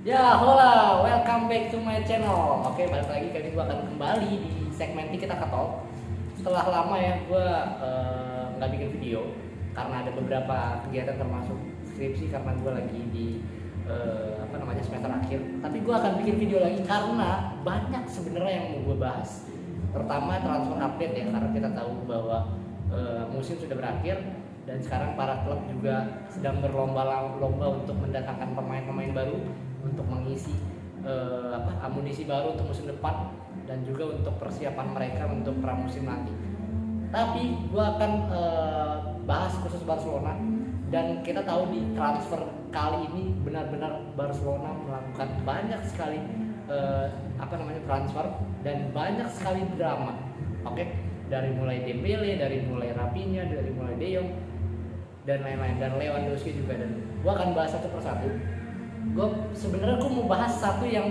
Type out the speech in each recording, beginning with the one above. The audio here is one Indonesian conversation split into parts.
Ya, hola, welcome back to my channel. Oke, balik lagi kali gue akan kembali di segmen Kita Katol. Setelah lama ya gue nggak bikin video karena ada beberapa kegiatan termasuk skripsi karena gue lagi di semester akhir. Tapi gue akan bikin video lagi karena banyak sebenarnya yang mau gue bahas. Pertama transfer update ya, karena kita tahu bahwa musim sudah berakhir dan sekarang para klub juga sedang berlomba-lomba untuk mendatangkan pemain-pemain baru untuk mengisi amunisi baru untuk musim depan dan juga untuk persiapan mereka untuk pramusim nanti. Tapi gue akan bahas khusus Barcelona, dan kita tahu di transfer kali ini benar-benar Barcelona melakukan banyak sekali transfer dan banyak sekali drama. Oke, dari mulai Dembele, dari mulai Rafinha, dari mulai De Jong dan lain-lain, dan Lewandowski juga. Dan gue akan bahas satu persatu. Gue mau bahas satu yang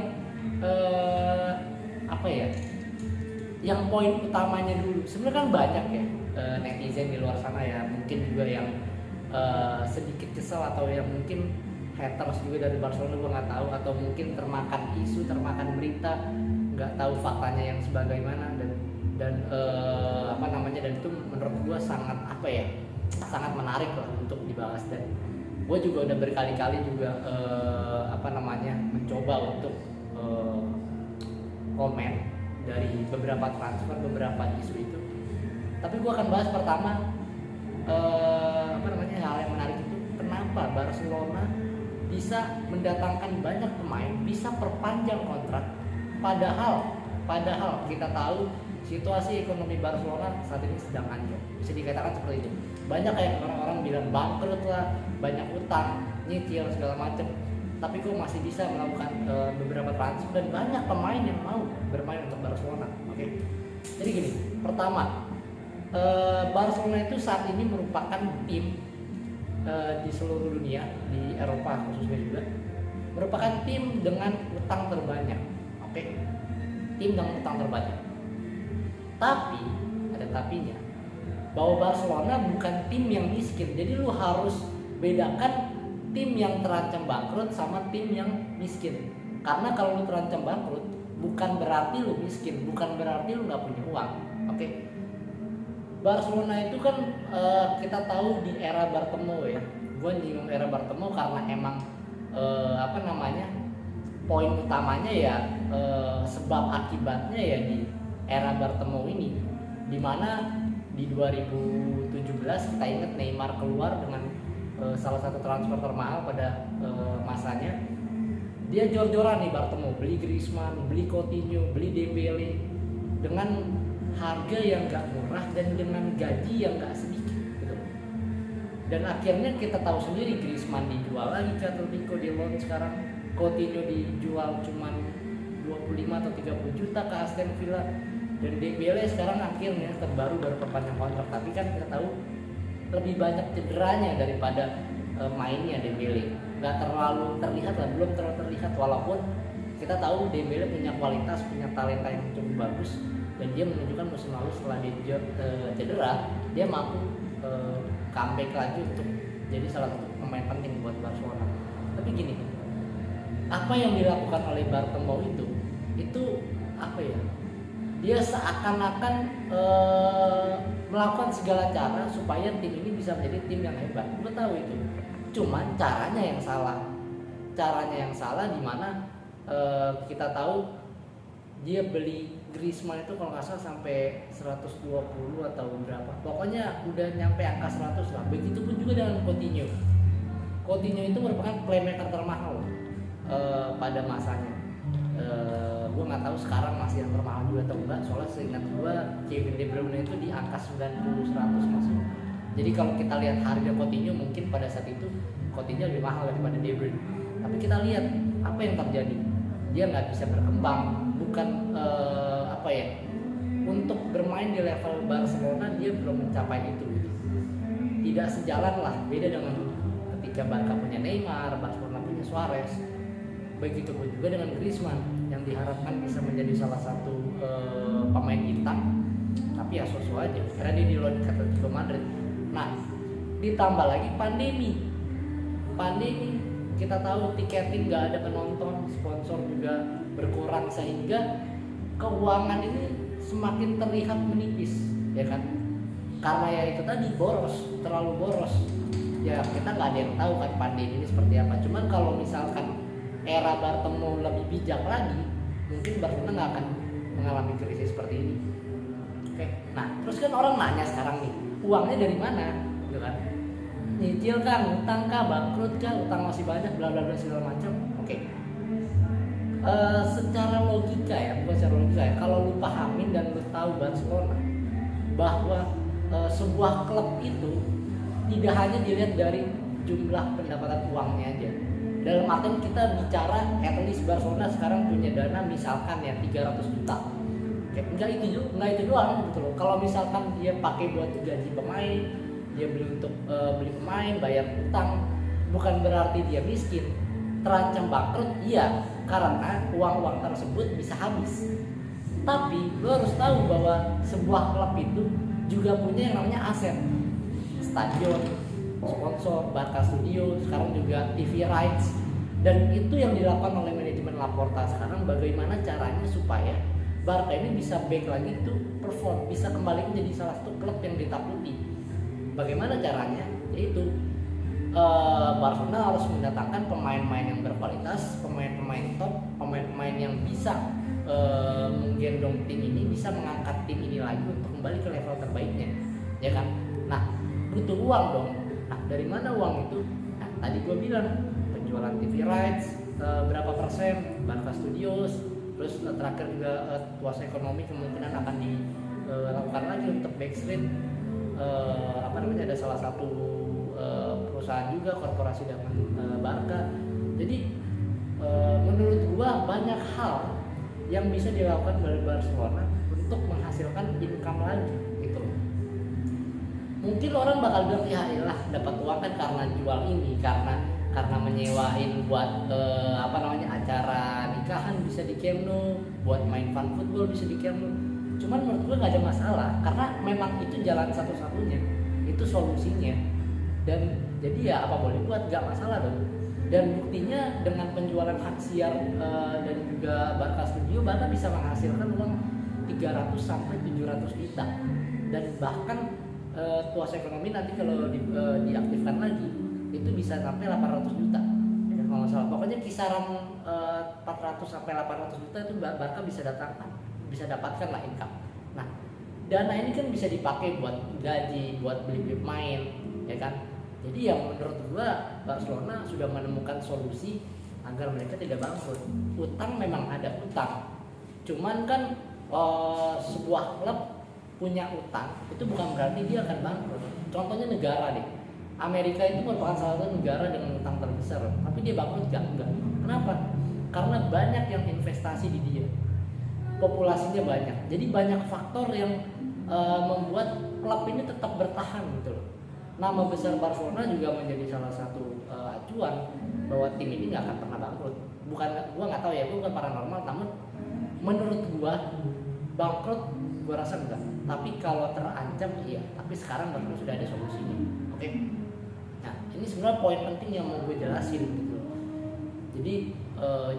yang poin utamanya dulu. Sebenarnya kan banyak ya netizen di luar sana ya, mungkin juga yang sedikit kesel atau yang mungkin haters juga dari Barcelona, gue nggak tahu, atau mungkin termakan isu, termakan berita, nggak tahu faktanya yang sebagaimana, dan itu menurut gue sangat sangat menarik lah untuk dibahas. Dan gue juga udah berkali-kali juga mencoba untuk komen dari beberapa transfer, beberapa isu itu. Tapi gue akan bahas pertama hal yang menarik itu, kenapa Barcelona bisa mendatangkan banyak pemain, bisa perpanjang kontrak, padahal kita tahu situasi ekonomi Barcelona saat ini sedang anjlok. Bisa dikatakan seperti itu. Banyak kayak orang-orang bilang bangkrut lah, banyak utang, nyicil segala macam. Tapi kok masih bisa melakukan beberapa transfer dan banyak pemain yang mau bermain untuk Barcelona. Oke. Jadi gini, pertama, Barcelona itu saat ini merupakan tim di seluruh dunia, di Eropa khususnya juga, merupakan tim dengan utang terbanyak. Oke. Tim dengan utang terbanyak. Tapi ada tapinya, bahwa Barcelona bukan tim yang miskin. Jadi lu harus bedakan tim yang terancam bangkrut sama tim yang miskin. Karena kalau lu terancam bangkrut, bukan berarti lu miskin, bukan berarti lu nggak punya uang. Oke. Barcelona itu kan kita tahu di era Bartomeu ya. Gue nyinggung era Bartomeu karena emang poin utamanya ya sebab akibatnya ya di era Bartomeu ini, dimana di 2017 kita ingat Neymar keluar dengan salah satu transfer termahal pada masanya. Dia jor-joran nih Bartomeu, beli Griezmann, beli Coutinho, beli Dembele dengan harga yang gak murah dan dengan gaji yang gak sedikit gitu. Dan akhirnya kita tahu sendiri, Griezmann dijual lagi ke Atletico di loan sekarang, Coutinho dijual cuman 25 atau 30 juta ke Aston Villa, dan Dembele sekarang akhirnya baru perpanjang kontrak. Tapi kan kita tahu lebih banyak cederanya daripada mainnya Dembele. Nggak terlalu terlihat lah, belum terlalu terlihat, walaupun kita tahu Dembele punya kualitas, punya talenta yang cukup bagus, dan dia menunjukkan musim lalu setelah dia cedera, dia mampu comeback lagi untuk jadi salah satu pemain penting buat Barcelona. Tapi gini, apa yang dilakukan oleh Bartomeu itu dia seakan-akan melakukan segala cara supaya tim ini bisa menjadi tim yang hebat. Gue tahu itu, cuman caranya yang salah di mana kita tahu dia beli Griezmann itu kalau nggak salah sampai 120 atau berapa, pokoknya udah nyampe angka 100 lah. Begitupun juga dengan Coutinho. Coutinho itu merupakan playmaker termahal pada masanya. Gue nggak tahu sekarang masih yang termahal juga atau enggak, soalnya seingat gue Kevin De Bruyne itu di angka 90-100 masih. Jadi kalau kita lihat harga Coutinho, mungkin pada saat itu Coutinho lebih mahal daripada De Bruyne. Tapi kita lihat apa yang terjadi, dia nggak bisa berkembang, bukan untuk bermain di level Barcelona dia belum mencapai itu. Tidak sejalan lah, beda dengan ketika Barca punya Neymar, Barcelona punya Suarez. Begitupun juga dengan Griezmann yang diharapkan bisa menjadi salah satu pemain bintang, tapi ya so-so aja karena dia di loan ke Atletico Madrid. Nah, ditambah lagi pandemi kita tahu tiketing nggak ada penonton, sponsor juga berkurang, sehingga keuangan ini semakin terlihat menipis, ya kan? Karena ya itu tadi boros, terlalu boros. Ya kita nggak ada yang tahu kan pandemi ini seperti apa. Cuman kalau misalkan era Bartomeu lebih bijak lagi, mungkin Barcelona nggak akan mengalami krisis seperti ini. Oke, nah terus kan orang nanya sekarang nih, uangnya dari mana, gitu kan? Nyicil kah, utang kah, bangkrut kah, utang masih banyak, bla bla bla segala macam. Oke. Secara logika ya, bukan secara logika ya. Kalau lu pahamin dan lu tahu Barcelona bahwa sebuah klub itu tidak hanya dilihat dari jumlah pendapatan uangnya aja. Dalam artian kita bicara at least Barcelona sekarang punya dana misalkan ya 300 juta. Enggak itu doang gitu loh. Kalau misalkan dia pakai buat gaji pemain, dia beli untuk beli pemain, bayar utang, bukan berarti dia miskin. Terancam bangkrut, iya, karena uang-uang tersebut bisa habis. Tapi lo harus tahu bahwa sebuah klub itu juga punya yang namanya aset, stadion, sponsor, Barca Studio, sekarang juga TV rights, dan itu yang dilakukan oleh manajemen Laporta sekarang. Bagaimana caranya supaya Barca ini bisa back lagi tuh perform, bisa kembali menjadi salah satu klub yang ditakuti. Bagaimana caranya? Yaitu Barcelona harus mendatangkan pemain-pemain yang berkualitas, pemain-pemain top, pemain-pemain yang bisa menggendong tim ini, bisa mengangkat tim ini lagi untuk kembali ke level terbaiknya, ya kan? Nah, butuh uang dong. Nah, dari mana uang itu? Nah, tadi gue bilang penjualan TV rights berapa persen, Barca Studios, terus terakhir juga tuas ekonomi kemungkinan akan dilakukan lagi untuk backstreet. Ada salah satu perusahaan juga korporasi dengan Barca. Jadi menurut gua banyak hal yang bisa dilakukan oleh Barcelona untuk menghasilkan income lagi gitu. Mungkin orang bakal bilang ya elah dapat uang kan karena jual ini, karena menyewain buat acara nikahan bisa di Camp Nou, buat main fun football bisa di Camp Nou. Cuman menurut gua nggak ada masalah karena memang itu jalan satu-satunya, itu solusinya. Dan jadi ya apa boleh buat, gak masalah dong. Dan buktinya dengan penjualan hak siar dan juga Barca Studio, Barca bisa menghasilkan uang 300 sampai 700 juta. Dan bahkan tuas ekonomi nanti kalau diaktifkan lagi itu bisa sampai 800 juta. Ya, kalau nggak salah. Pokoknya kisaran 400 sampai 800 juta itu Barca bisa dapatkan lah income. Nah, dana ini kan bisa dipakai buat gaji, buat beli pemain, ya kan? Jadi yang menurut gua Barcelona sudah menemukan solusi agar mereka tidak bangkrut. Utang memang ada utang, cuman kan sebuah klub punya utang itu bukan berarti dia akan bangkrut. Contohnya negara deh, Amerika itu merupakan salah satu negara dengan utang terbesar, tapi dia bangkrut enggak. Kenapa? Karena banyak yang investasi di dia, populasinya banyak. Jadi banyak faktor yang membuat klub ini tetap bertahan gitu loh. Nama besar Barcelona juga menjadi salah satu acuan bahwa tim ini nggak akan pernah bangkrut. Gua nggak tahu ya, gua bukan paranormal, namun menurut gua bangkrut gua rasa enggak. Tapi kalau terancam iya. Tapi sekarang Barcelona sudah ada solusinya. Oke. Nah ini sebenarnya poin penting yang mau gue jelasin gitu. Jadi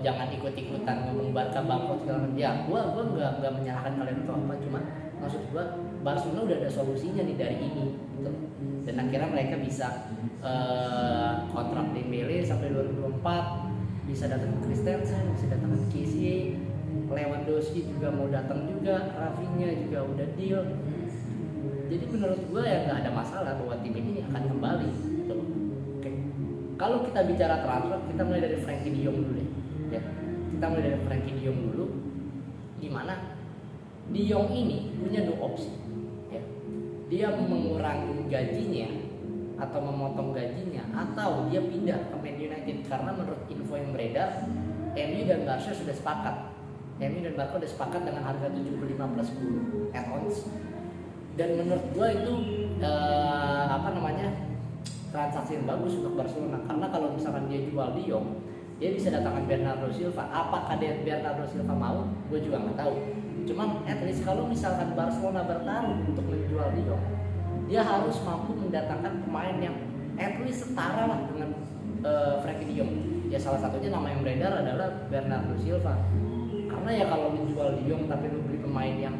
jangan ikut-ikutan ngomong Barca bangkrut segala macam. Ya, gua nggak menyalahkan kalian atau apa, cuman maksud gua Barcelona udah ada solusinya nih dari ini gitu. Dan akhirnya mereka bisa kontrak Dembele sampai 2024, bisa datang Christensen, bisa datang Kessie, Lewandowski juga mau datang juga, Rafinha juga udah deal. Jadi menurut gue ya nggak ada masalah bahwa tim ini akan kembali gitu. Oke. Kalau kita bicara transfer, kita mulai dari Frenkie de Jong dulu deh. Ya. Kita mulai dari Frenkie de Jong dulu, di mana de Jong ini punya dua opsi. Dia mengurangi gajinya atau memotong gajinya, atau dia pindah ke Man United. Karena menurut info yang beredar, MU dan Barca sudah sepakat. MU dan Barca sudah sepakat dengan harga 75 plus 10 add-ons. Dan menurut gua itu transaksi yang bagus untuk Barcelona. Karena kalau misalkan dia jual de Jong, dia bisa datangkan Bernardo Silva. Apakah Bernardo Silva mau? Gue juga nggak tahu. Cuman at least kalau misalkan Barcelona bertarung untuk menjual de Jong, dia harus mampu mendatangkan pemain yang at least setara lah dengan Frankie De Jong. Ya salah satunya nama yang beredar adalah Bernardo Silva. Karena ya kalau menjual De Jong tapi lu beli pemain yang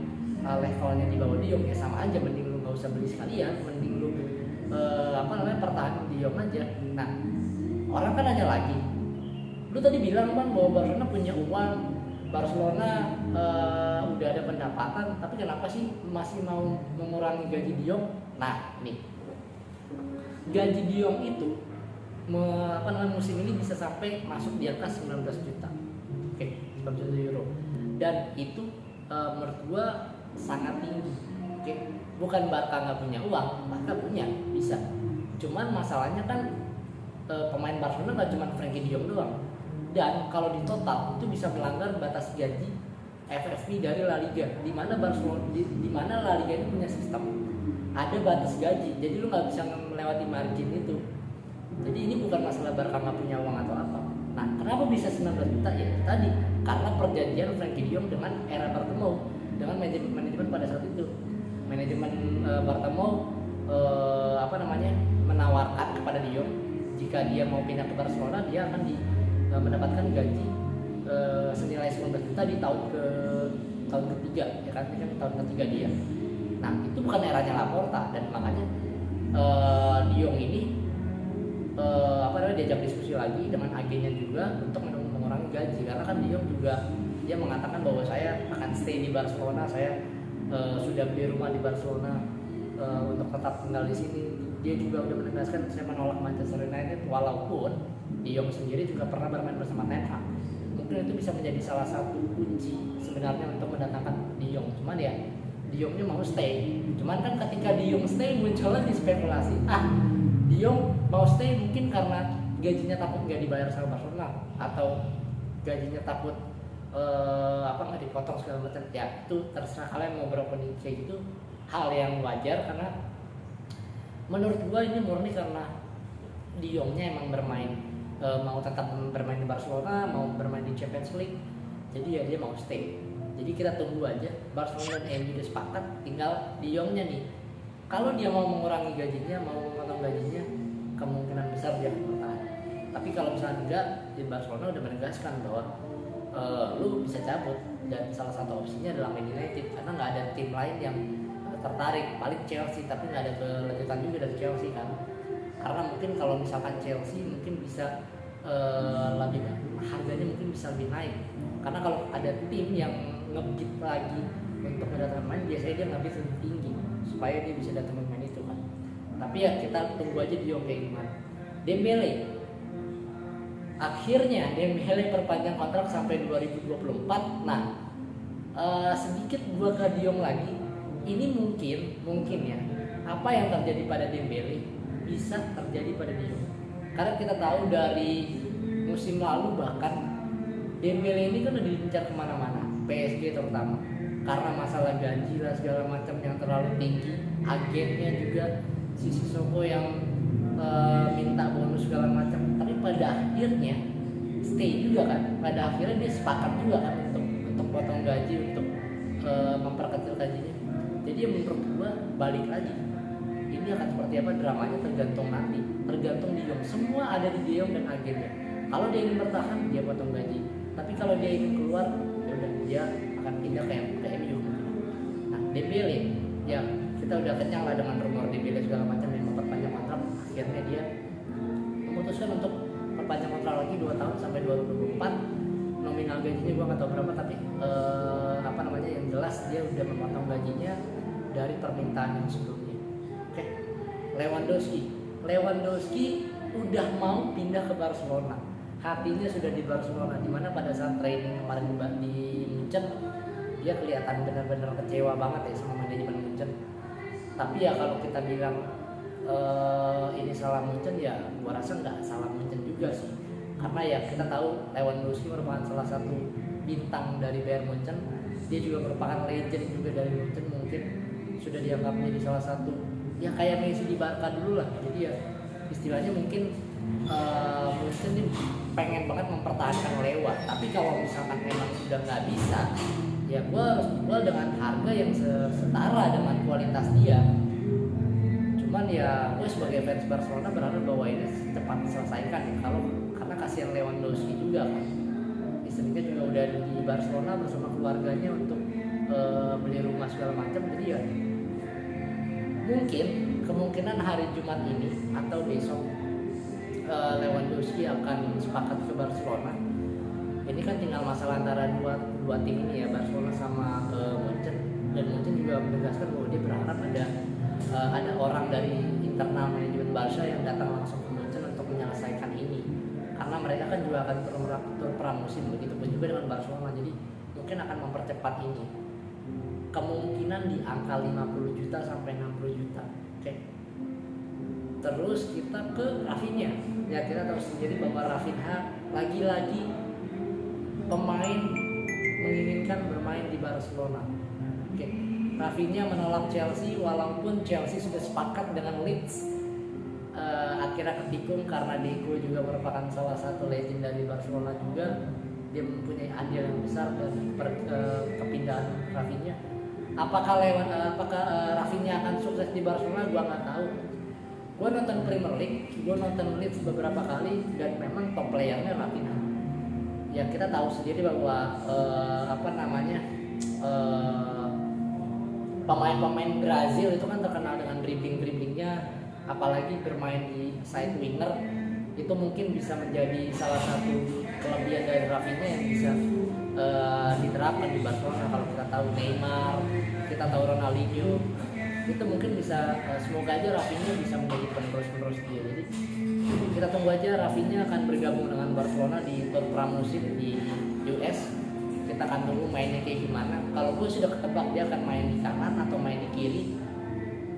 levelnya di bawah De Jong, ya sama aja, mending lu nggak usah beli sekalian, mending lu pertahanan De Jong aja. Nah, orang kan nanya lagi, lu tadi bilang Bang bahwa Barcelona punya uang, Barcelona udah ada pendapatan, tapi kenapa sih masih mau mengurangi gaji De Jong? Nah, nih, gaji De Jong itu musim ini bisa sampai masuk di angka 19 juta. Oke, 19 juta euro. Dan itu menurut gua sangat tinggi. Oke, bukan Barca nggak punya uang, Barca punya, bisa. Cuman masalahnya kan pemain Barcelona nggak cuma Frankie De Jong doang. Dan kalau di total itu bisa melanggar batas gaji FFP dari La Liga, di mana Barcelona di mana La Liga ini punya sistem ada batas gaji, jadi lu nggak bisa melewati margin itu. Jadi ini bukan masalah Barca nggak punya uang atau apa. Nah, kenapa bisa 19 juta ya tadi? Karena perjanjian Frankie De Jong dengan era Bartomeu, dengan manajemen pada saat itu. Manajemen Bartomeu menawarkan kepada De Jong jika dia mau pindah ke Barcelona, dia akan mendapatkan gaji senilai 19 juta di tahun ketiga, ya kan? Ini kan tahun ketiga dia. Nah, itu bukan eranya Laporta, dan makanya De Jong ini diajak diskusi lagi dengan agennya juga untuk mengurangi gaji, karena kan De Jong juga dia mengatakan bahwa saya akan stay di Barcelona, saya sudah beli rumah di Barcelona untuk tetap tinggal di sini. Dia juga udah menegaskan saya menolak Manchester United, walaupun De Jong sendiri juga pernah bermain bersama Ten Hag. Mungkin itu bisa menjadi salah satu kunci sebenarnya untuk mendatangkan De Jong. Cuman ya De Jongnya mau stay. Cuman kan ketika De Jong stay muncul lagi spekulasi. De Jong mau stay mungkin karena gajinya takut nggak dibayar sama Barcelona, atau gajinya takut nggak dipotong segala macam. Ya itu terserah kalian mau beropini kayak gitu, hal yang wajar, karena menurut gua ini murni karena De Jongnya emang bermain mau tetap bermain di Barcelona, mau bermain di Champions League, jadi ya dia mau stay. Jadi kita tunggu aja, Barcelona dan MU udah sepakat, tinggal De Jongnya nih. Kalau dia mau mengurangi gajinya, mau memotong gajinya, kemungkinan besar dia akan bertahan. Tapi kalau misalnya enggak, di Barcelona udah menegaskan bahwa lu bisa cabut, dan salah satu opsinya adalah Man United, karena nggak ada tim lain yang tertarik, paling Chelsea, tapi nggak ada kelanjutan juga dari Chelsea kan. Karena mungkin kalau misalkan Chelsea mungkin bisa lebih harganya mungkin bisa lebih naik, karena kalau ada tim yang ngebid lagi untuk mendatangkan main, biasanya dia ngebid lebih tinggi supaya dia bisa datang main itu kan. Tapi ya kita tunggu aja De Jong kayak gimana. Dembele, akhirnya Dembele perpanjang kontrak sampai 2024. Nah, sedikit gua ke De Jong lagi, ini mungkin ya apa yang terjadi pada Dembele bisa terjadi pada De Jong. Karena kita tahu dari musim lalu bahkan Dembele ini kan udah diincar kemana-mana, PSG terutama, karena masalah gaji lah segala macam yang terlalu tinggi, agennya juga si Sissoko yang minta bonus segala macam. Tapi pada akhirnya stay juga kan, pada akhirnya dia sepakat juga kan untuk potong gaji, untuk memperkecil gajinya. Jadi menurut gua balik lagi, ini akan seperti apa dramanya tergantung nanti, tergantung De Jong. Semua ada di De Jong dan agennya. Kalau dia ingin bertahan, dia potong gaji. Tapi kalau dia ingin keluar, ya udah dia akan pindah ke MU. Nah, Dembele, ya kita udah kenyang lah dengan rumor Dembele segala macam yang memperpanjang kontrak. Akhirnya dia memutuskan untuk perpanjang kontrak lagi 2 tahun sampai 2024. Nominal gajinya gua nggak tahu berapa, tapi yang jelas dia udah memotong gajinya dari permintaan yang sebelumnya. Oke. Lewandowski udah mau pindah ke Barcelona. Hatinya sudah di Barcelona, dimana pada saat training kemarin di Munchen dia kelihatan benar-benar kecewa banget ya sama manajemen Munchen. Tapi ya kalau kita bilang ini salah Munchen, ya gua rasa nggak salah Munchen juga sih, karena ya kita tahu Lewandowski merupakan salah satu bintang dari Bayern Munchen. Dia juga merupakan legend juga dari Munchen, mungkin sudah dianggap menjadi salah satu ya kayak Messi di Barca dulu lah. Jadi ya istilahnya mungkin Munchen ini pengen banget mempertahankan Lewa. Tapi kalau misalkan memang sudah nggak bisa, ya gue harus jual dengan harga yang setara dengan kualitas dia. Cuman ya gue sebagai fans Barcelona berharap bahwa ini cepat diselesaikan ya, karena kasihan Lewandowski juga kan, istrinya juga udah di Barcelona bersama keluarganya untuk beli rumah segala macam. Jadi ya mungkin kemungkinan hari Jumat ini atau besok Lewandowski akan sepakat ke Barcelona. Ini kan tinggal masalah antara dua tim ini ya, Barcelona sama Munchen. Dan Munchen juga menegaskan bahwa dia berharap ada orang dari internal manajemen Barca yang datang langsung ke Munchen untuk menyelesaikan ini, karena mereka kan juga akan berpramusim, begitu pun juga dengan Barcelona. Jadi mungkin akan mempercepat ini, kemungkinan di angka 50 juta sampai 60 juta. Oke. Terus kita ke Rafinha. Ya kita tahu sendiri bahwa Rafinha lagi-lagi pemain menginginkan bermain di Barcelona. Oke. Rafinha menolak Chelsea walaupun Chelsea sudah sepakat dengan Leeds. Akhirnya ketikung karena Deco juga merupakan salah satu legend dari Barcelona juga. Dia mempunyai andil yang besar dari kepindahan Rafinha. Apakah Rafinha akan sukses di Barcelona? Gua nggak tahu. Gua nonton Premier League, gua nonton Leeds beberapa kali dan memang top playernya Rafinha. Ya kita tahu sendiri bahwa pemain-pemain Brazil itu kan terkenal dengan dribbling-dribblingnya, apalagi bermain di side winger. Itu mungkin bisa menjadi salah satu kelebihan dari Rafinha yang bisa diterapkan di Barcelona. Kalau kita tahu Neymar, kita tahu Ronaldinho, itu mungkin bisa semoga aja Rafinha bisa menjadi penerus dia. Jadi kita tunggu aja Rafinha akan bergabung dengan Barcelona di tur pramusim di US. Kita akan tunggu mainnya kayak gimana. Kalau gue sudah ketebak dia akan main di kanan atau main di kiri.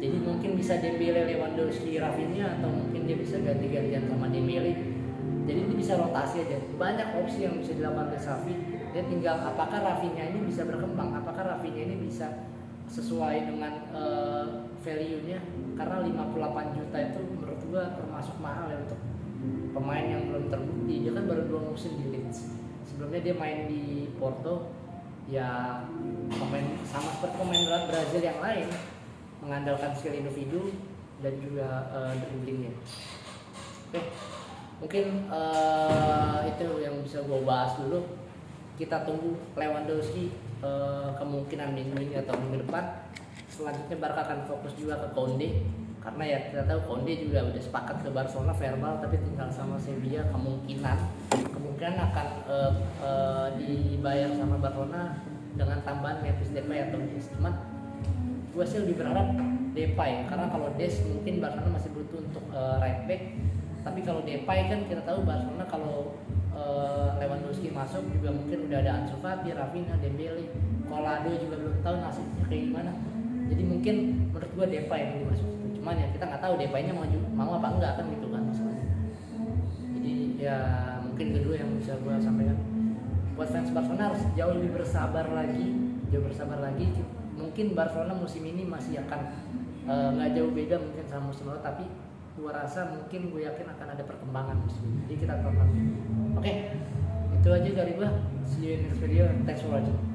Jadi mungkin bisa Dembele, Lewandowski, Rafinha, atau mungkin dia bisa ganti-gantian sama Dembele. Jadi dia bisa rotasi aja. Banyak opsi yang bisa dilakukan oleh Xavi. Dia tinggal apakah Rafinha ini bisa berkembang, apakah Rafinha ini bisa sesuai dengan value-nya. Karena 58 juta itu menurut gue termasuk mahal ya untuk pemain yang belum terbukti. Dia kan baru 2 musim di Leeds. Sebelumnya dia main di Porto, ya pemain sama seperti pemain Brazil yang lain, mengandalkan skill individu dan juga dribblingnya. Oke, mungkin itu yang bisa gue bahas dulu. Kita tunggu Lewandowski kemungkinan minggu ini atau minggu depan. Selanjutnya Barca akan fokus juga ke Koundé, karena ya kita tahu Koundé juga udah sepakat ke Barcelona verbal, tapi tinggal sama Sevilla kemungkinan akan dibayar sama Barcelona dengan tambahan Memphis Depay atau Des. Cuman gue sih lebih berharap Depay, karena kalau Des mungkin Barcelona masih butuh untuk right back. Tapi kalau Depay kan kita tahu Barcelona kalau Lewandowski masuk juga mungkin udah ada Ansu Fati, Rafinha, Dembele, Collado juga belum tahu nasibnya kayak gimana. Jadi mungkin menurut gue Depay yang dimasuk. Cuman ya kita nggak tahu Depay-nya mau apa enggak kan gitu kan masalahnya. Jadi ya mungkin kedua yang bisa gue sampaikan, buat fans Barcelona harus jauh lebih bersabar lagi. Mungkin Barcelona musim ini masih akan nggak jauh beda mungkin sama musim lalu, tapi gue rasa mungkin gue yakin akan ada perkembangan musim ini. Jadi kita tonton. Oke, itu aja dari gue. See you in next video. Thanks for watching.